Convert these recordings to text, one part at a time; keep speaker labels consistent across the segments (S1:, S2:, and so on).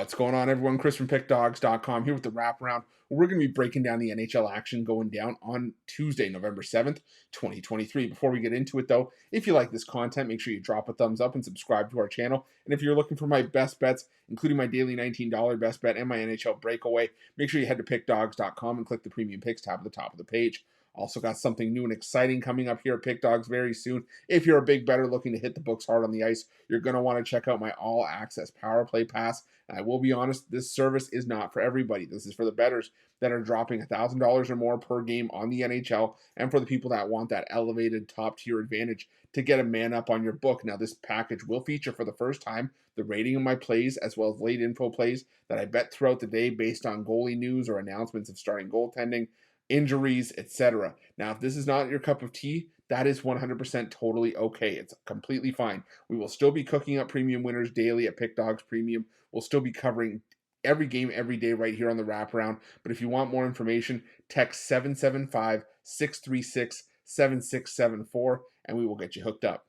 S1: What's going on, everyone? Chris from Pickdawgz.com here with the Wraparound. We're going to be breaking down the NHL action going down on Tuesday, November 7th, 2023. Before we get into it, though, if you like this content, make sure you drop a thumbs up and subscribe to our channel. And if you're looking for my best bets, including my daily $19 best bet and my NHL breakaway, make sure you head to Pickdawgz.com and click the Premium Picks tab at the top of the page. Also got something new and exciting coming up here at Pick Dawgz very soon. If you're a big bettor looking to hit the books hard on the ice, you're going to want to check out my all-access Power Play Pass. And I will be honest, this service is not for everybody. This is for the bettors that are dropping $1,000 or more per game on the NHL, and for the people that want that elevated top-tier advantage to get a man up on your book. Now, this package will feature for the first time the rating of my plays as well as late info plays that I bet throughout the day based on goalie news or announcements of starting goaltending, injuries, etc. Now, if this is not your cup of tea, that is 100% totally okay. It's completely fine. We will still be cooking up premium winners daily at Pick Dawgz Premium. We'll still be covering every game every day right here on the Wraparound. But if you want more information, text 775-636-7674 and we will get you hooked up.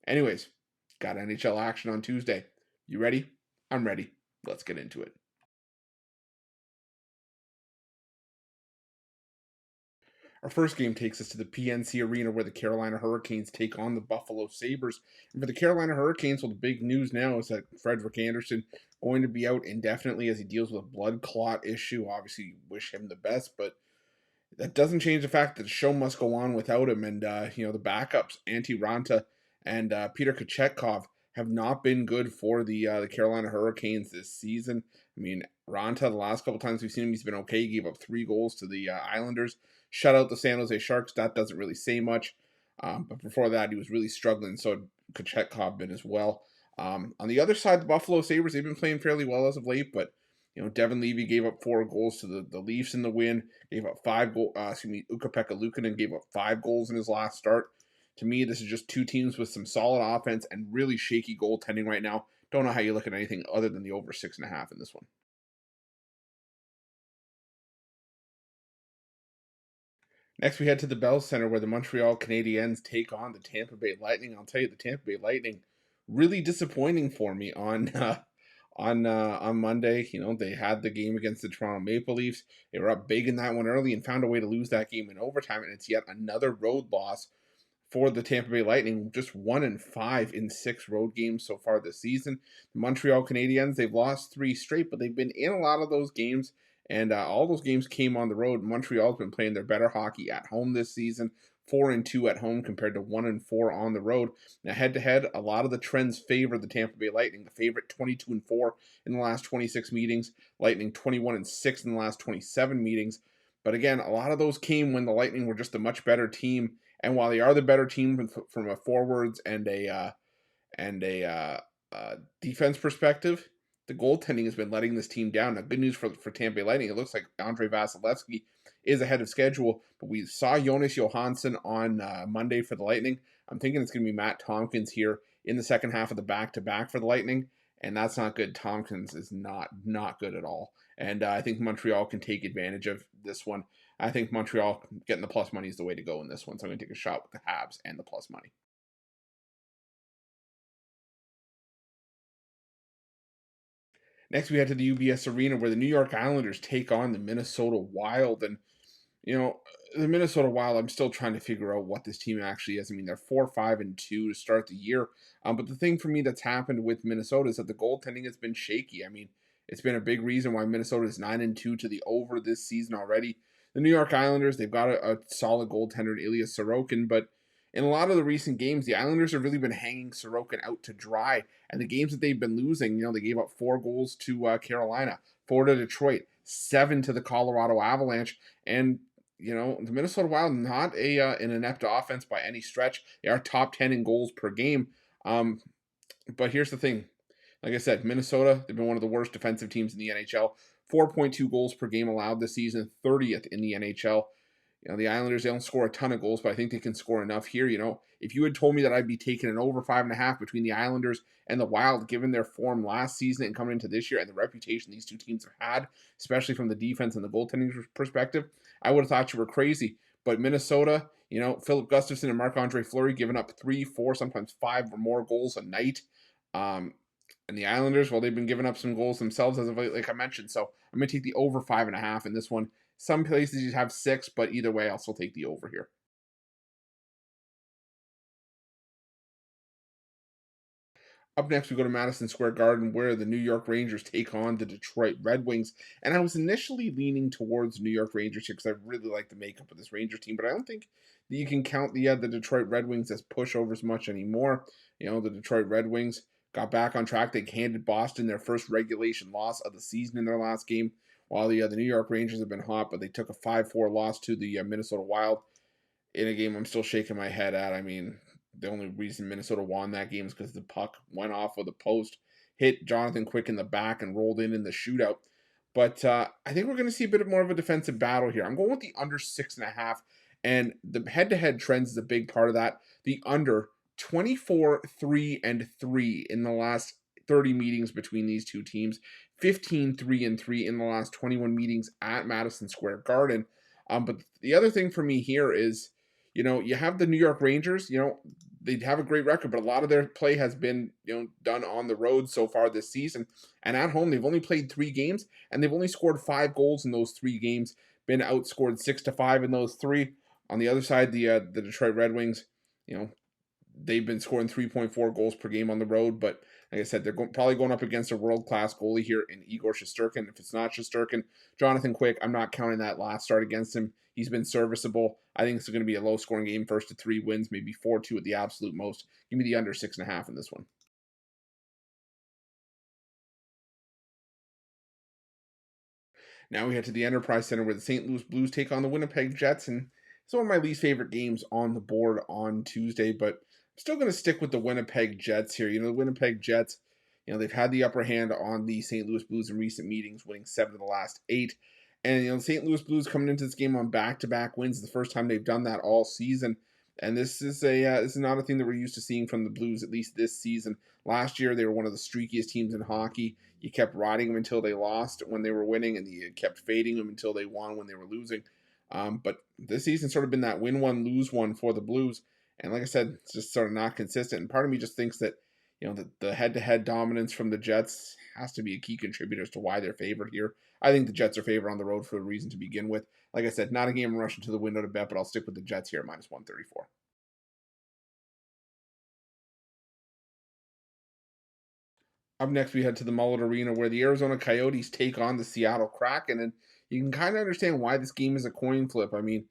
S1: Anyways, got NHL action on Tuesday. You ready? I'm ready. Let's get into it. Our first game takes us to the PNC Arena where the Carolina Hurricanes take on the Buffalo Sabres. And for the Carolina Hurricanes, well, the big news now is that Frederik Andersen going to be out indefinitely as he deals with a blood clot issue. Obviously, wish him the best, but that doesn't change the fact that the show must go on without him. And, the backups, Antti Raanta and Peter Kochetkov, have not been good for the Carolina Hurricanes this season. I mean, Raanta, the last couple times we've seen him, he's been okay. He gave up 3 goals to the Islanders, shut out the San Jose Sharks. That doesn't really say much. But before that, he was really struggling. So Kochetkov been as well. On the other side, the Buffalo Sabres, they've been playing fairly well as of late, but Devin Levy gave up 4 goals to the Leafs in the win. Gave up 5 goals. Ukko-Pekka Luukkonen gave up 5 goals in his last start. To me, this is just 2 teams with some solid offense and really shaky goaltending right now. Don't know how you look at anything other than the over 6.5 in this one. Next, we head to the Bell Center where the Montreal Canadiens take on the Tampa Bay Lightning. I'll tell you, the Tampa Bay Lightning really disappointing for me on Monday. They had the game against the Toronto Maple Leafs. They were up big in that one early and found a way to lose that game in overtime, and it's yet another road loss for the Tampa Bay Lightning. Just 1-5 in 6 road games so far this season. The Montreal Canadiens, they've lost 3 straight, but they've been in a lot of those games, and all those games came on the road. Montreal's been playing their better hockey at home this season. 4-2 at home compared to 1-4 on the road. Now, head-to-head, a lot of the trends favor the Tampa Bay Lightning. The favorite 22-4 in the last 26 meetings. Lightning 21-6 in the last 27 meetings. But again, a lot of those came when the Lightning were just a much better team. And while they are the better team from a forwards and a defense perspective, the goaltending has been letting this team down. Now, good news for Tampa Bay Lightning. It looks like Andrei Vasilevskiy is ahead of schedule, but we saw Jonas Johansson on Monday for the Lightning. I'm thinking it's going to be Matt Tompkins here in the second half of the back-to-back for the Lightning, and that's not good. Tompkins is not good at all, and I think Montreal can take advantage of this one. I think Montreal getting the plus money is the way to go in this one, so I'm going to take a shot with the Habs and the plus money. Next, we head to the UBS Arena where the New York Islanders take on the Minnesota Wild. And, the Minnesota Wild, I'm still trying to figure out what this team actually is. I mean, they're 4-5-2 to start the year. But the thing for me that's happened with Minnesota is that the goaltending has been shaky. I mean, it's been a big reason why Minnesota is 9-2 to the over this season already. The New York Islanders, they've got a solid goaltender in Ilya Sorokin, but in a lot of the recent games, the Islanders have really been hanging Sorokin out to dry. And the games that they've been losing, they gave up 4 goals to Carolina, 4 to Detroit, 7 to the Colorado Avalanche. And, the Minnesota Wild, not an inept offense by any stretch. They are top 10 in goals per game. But here's the thing. Like I said, Minnesota, they've been one of the worst defensive teams in the NHL. 4.2 goals per game allowed this season, 30th in the NHL. The Islanders, they don't score a ton of goals, but I think they can score enough here. If you had told me that I'd be taking an over 5.5 between the Islanders and the Wild, given their form last season and coming into this year and the reputation these two teams have had, especially from the defense and the goaltending perspective, I would have thought you were crazy. But Minnesota, Philip Gustafsson and Marc-Andre Fleury giving up 3, 4, sometimes 5 or more goals a night. And the Islanders, well, they've been giving up some goals themselves as of late, like I mentioned. So I'm going to take the over 5.5 in this one. Some places you have 6, but either way, I'll still take the over here. Up next, we go to Madison Square Garden, where the New York Rangers take on the Detroit Red Wings. And I was initially leaning towards New York Rangers here because I really like the makeup of this Ranger team, but I don't think that you can count the Detroit Red Wings as pushovers much anymore. The Detroit Red Wings got back on track. They handed Boston their first regulation loss of the season in their last game, while the New York Rangers have been hot, but they took a 5-4 loss to the Minnesota Wild in a game I'm still shaking my head at. I mean, the only reason Minnesota won that game is because the puck went off of the post, hit Jonathan Quick in the back, and rolled in the shootout. But I think we're going to see a bit more of a defensive battle here. I'm going with the under 6.5, and the head-to-head trends is a big part of that. The under 24, 3, and 3 in the last 30 meetings between these two teams, 15, 3, and 3 in the last 21 meetings at Madison Square Garden. But the other thing for me here is you have the New York Rangers, they have a great record, but a lot of their play has been, done on the road so far this season. And at home, they've only played 3 games, and they've only scored 5 goals in those 3 games, been outscored 6-5 in those 3. On the other side, the Detroit Red Wings, you know, they've been scoring 3.4 goals per game on the road, but like I said, they're probably going up against a world-class goalie here in Igor Shesterkin. If it's not Shesterkin, Jonathan Quick, I'm not counting that last start against him. He's been serviceable. I think it's going to be a low-scoring game, 1-3 wins, maybe 4-2 at the absolute most. Give me the under 6.5 in this one. Now we head to the Enterprise Center where the St. Louis Blues take on the Winnipeg Jets, and it's one of my least favorite games on the board on Tuesday, but I'm still going to stick with the Winnipeg Jets here. The Winnipeg Jets, they've had the upper hand on the St. Louis Blues in recent meetings, winning 7 of the last 8. And the St. Louis Blues coming into this game on back-to-back wins, the first time they've done that all season. And this is not a thing that we're used to seeing from the Blues, at least this season. Last year, they were one of the streakiest teams in hockey. You kept riding them until they lost when they were winning, and you kept fading them until they won when they were losing. But this season's sort of been that win one, lose one for the Blues. And like I said, it's just sort of not consistent. And part of me just thinks that, the head-to-head dominance from the Jets has to be a key contributor as to why they're favored here. I think the Jets are favored on the road for a reason to begin with. Like I said, not a game I'm rushing to the window to bet, but I'll stick with the Jets here at minus 134. Up next, we head to the Mullet Arena where the Arizona Coyotes take on the Seattle Kraken. And you can kind of understand why this game is a coin flip. I mean,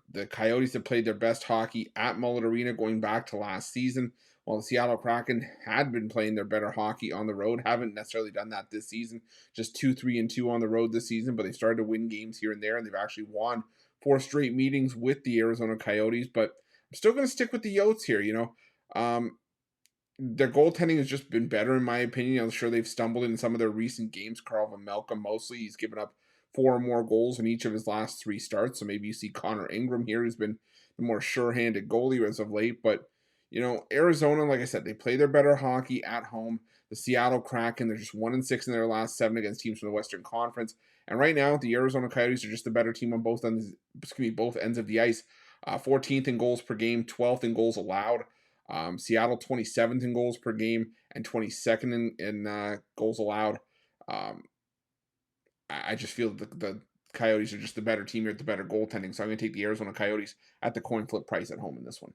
S1: the Coyotes have played their best hockey at Mullet Arena going back to last season, while the Seattle Kraken had been playing their better hockey on the road. Haven't necessarily done that this season, just 2-3-2 on the road this season, but they've started to win games here and there, and they've actually won 4 straight meetings with the Arizona Coyotes. But I'm still going to stick with the Yotes here. Their goaltending has just been better, in my opinion. I'm sure they've stumbled in some of their recent games. Carl Van Malcolm, mostly, he's given up 4 or more goals in each of his last 3 starts. So maybe you see Connor Ingram here, who's been the more sure-handed goalie as of late. But, Arizona, like I said, they play their better hockey at home. The Seattle Kraken, they're just 1-6 in their last 7 against teams from the Western Conference. And right now, the Arizona Coyotes are just the better team on both ends of the ice. 14th in goals per game, 12th in goals allowed. Seattle 27th in goals per game and 22nd in goals allowed. Um, I just feel the Coyotes are just the better team here at the better goaltending. So I'm going to take the Arizona Coyotes at the coin flip price at home in this one.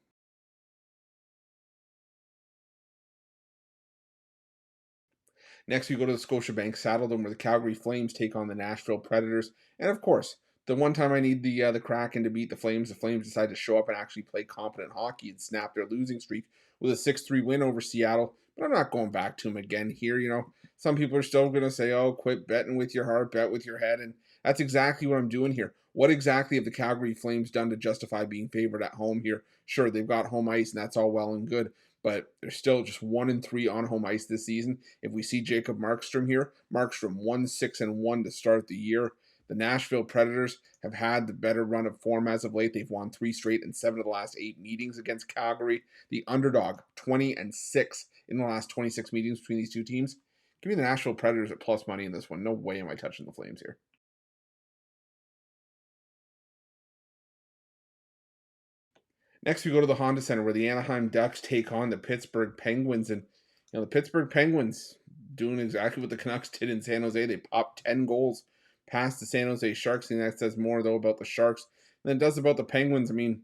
S1: Next, we go to the Scotiabank Saddledome, where the Calgary Flames take on the Nashville Predators. And of course, the one time I need the Kraken to beat the Flames decide to show up and actually play competent hockey and snap their losing streak with a 6-3 win over Seattle. But I'm not going back to them again here. Some people are still going to say, oh, quit betting with your heart, bet with your head. And that's exactly what I'm doing here. What exactly have the Calgary Flames done to justify being favored at home here? Sure, they've got home ice, and that's all well and good, but they're still just 1-3 on home ice this season. If we see Jacob Markstrom here, Markstrom 1-6-1 to start the year. The Nashville Predators have had the better run of form as of late. They've won 3 straight and 7 of the last 8 meetings against Calgary. The underdog, 20-6 in the last 26 meetings between these two teams. Give me the Nashville Predators at plus money in this one. No way am I touching the Flames here. Next, we go to the Honda Center where the Anaheim Ducks take on the Pittsburgh Penguins. And, the Pittsburgh Penguins, doing exactly what the Canucks did in San Jose. They popped 10 goals past the San Jose Sharks. I think that says more, though, about the Sharks than it does about the Penguins. I mean,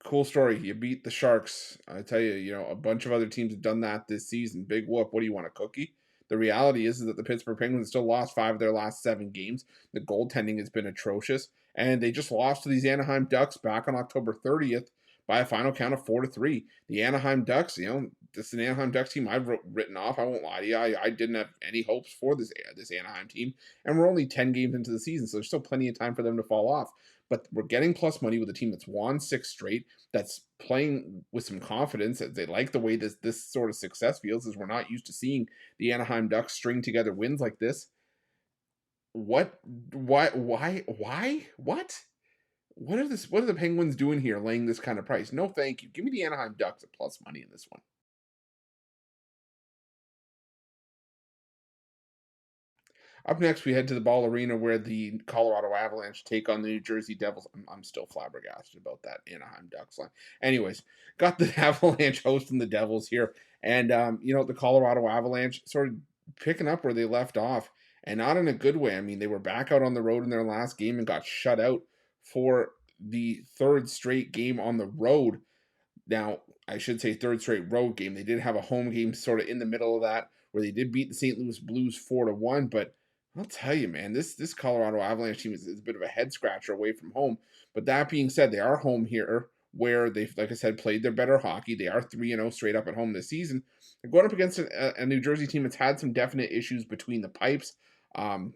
S1: cool story. You beat the Sharks. I tell you, a bunch of other teams have done that this season. Big whoop. What do you want, a cookie? The reality is that the Pittsburgh Penguins still lost 5 of their last 7 games. The goaltending has been atrocious, and they just lost to these Anaheim Ducks back on October 30th by a final count of 4-3. The Anaheim Ducks, this is an Anaheim Ducks team I've written off. I won't lie to you. I didn't have any hopes for this Anaheim team, and we're only 10 games into the season, so there's still plenty of time for them to fall off. But we're getting plus money with a team that's won 6 straight, that's playing with some confidence. That they like the way this sort of success feels, as we're not used to seeing the Anaheim Ducks string together wins like this. What? Why? What? What are the Penguins doing here, laying this kind of price? No, thank you. Give me the Anaheim Ducks at plus money in this one. Up next, we head to the Ball Arena where the Colorado Avalanche take on the New Jersey Devils. I'm still flabbergasted about that Anaheim Ducks line. Anyways, got the Avalanche hosting the Devils here. And, the Colorado Avalanche sort of picking up where they left off, and not in a good way. I mean, they were back out on the road in their last game and got shut out for the third straight game on the road. Now, I should say third straight road game. They did have a home game sort of in the middle of that where they did beat the St. Louis Blues 4-1, but I'll tell you, man, this Colorado Avalanche team is a bit of a head scratcher away from home. But that being said, they are home here where they've, like I said, played their better hockey. They are 3-0 straight up at home this season. They're going up against a New Jersey team that's had some definite issues between the pipes. Vitek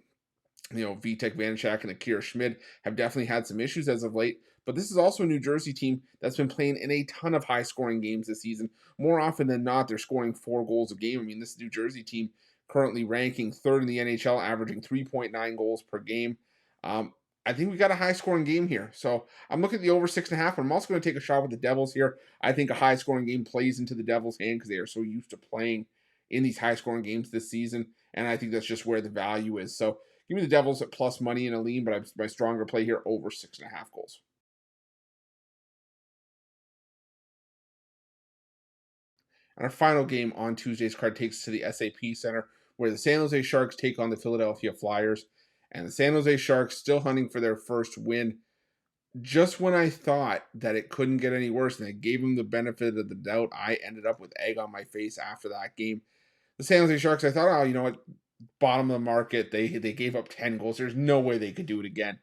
S1: Vanacek and Akira Schmid have definitely had some issues as of late. But this is also a New Jersey team that's been playing in a ton of high-scoring games this season. More often than not, they're scoring 4 goals a game. I mean, this New Jersey team currently ranking 3rd in the NHL, averaging 3.9 goals per game. I think we got a high-scoring game here. So I'm looking at the over 6.5, but I'm also going to take a shot with the Devils here. I think a high-scoring game plays into the Devils' hand because they are so used to playing in these high-scoring games this season, and I think that's just where the value is. So give me the Devils at plus money in a lean, but my stronger play here over 6.5 goals. And our final game on Tuesday's card takes us to the SAP Center, where the San Jose Sharks take on the Philadelphia Flyers. And the San Jose Sharks still hunting for their first win. Just when I thought that it couldn't get any worse, and I gave them the benefit of the doubt, I ended up with egg on my face after that game. The San Jose Sharks, I thought, you know what, bottom of the market. They gave up 10 goals. There's no way they could do it again.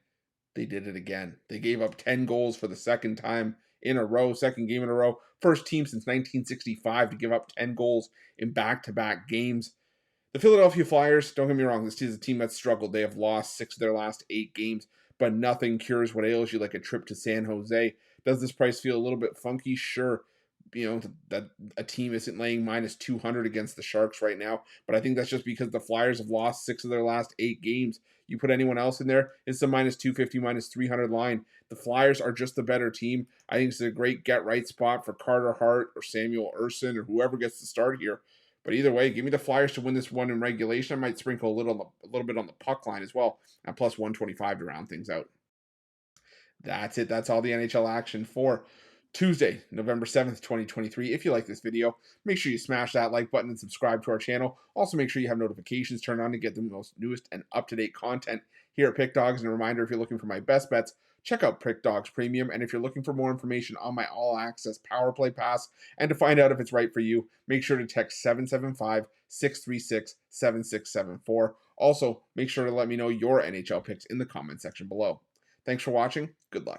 S1: They did it again. They gave up 10 goals for the second time in a row, second game in a row. First team since 1965 to give up 10 goals in back-to-back games. The Philadelphia Flyers, don't get me wrong, this is a team that's struggled. They have lost 6 of their last 8 games, but nothing cures what ails you like a trip to San Jose. Does this price feel a little bit funky? Sure. That a team isn't laying minus 200 against the Sharks right now, but I think that's just because the Flyers have lost 6 of their last 8 games. You put anyone else in there, it's the minus 250, minus 300 line. The Flyers are just the better team. I think it's a great get-right spot for Carter Hart or Samuel Urson or whoever gets to start here. But either way, give me the Flyers to win this one in regulation. I might sprinkle a little bit on the puck line as well, at plus 125 to round things out. That's it. That's all the NHL action for Tuesday, November 7th, 2023. If you like this video, make sure you smash that like button and subscribe to our channel. Also, make sure you have notifications turned on to get the most newest and up-to-date content here at Pickdawgz. And a reminder, if you're looking for my best bets, check out Pickdawgz Premium. And if you're looking for more information on my all-access Power Play Pass and to find out if it's right for you, make sure to text 775-636-7674. Also, make sure to let me know your NHL picks in the comment section below. Thanks for watching. Good luck.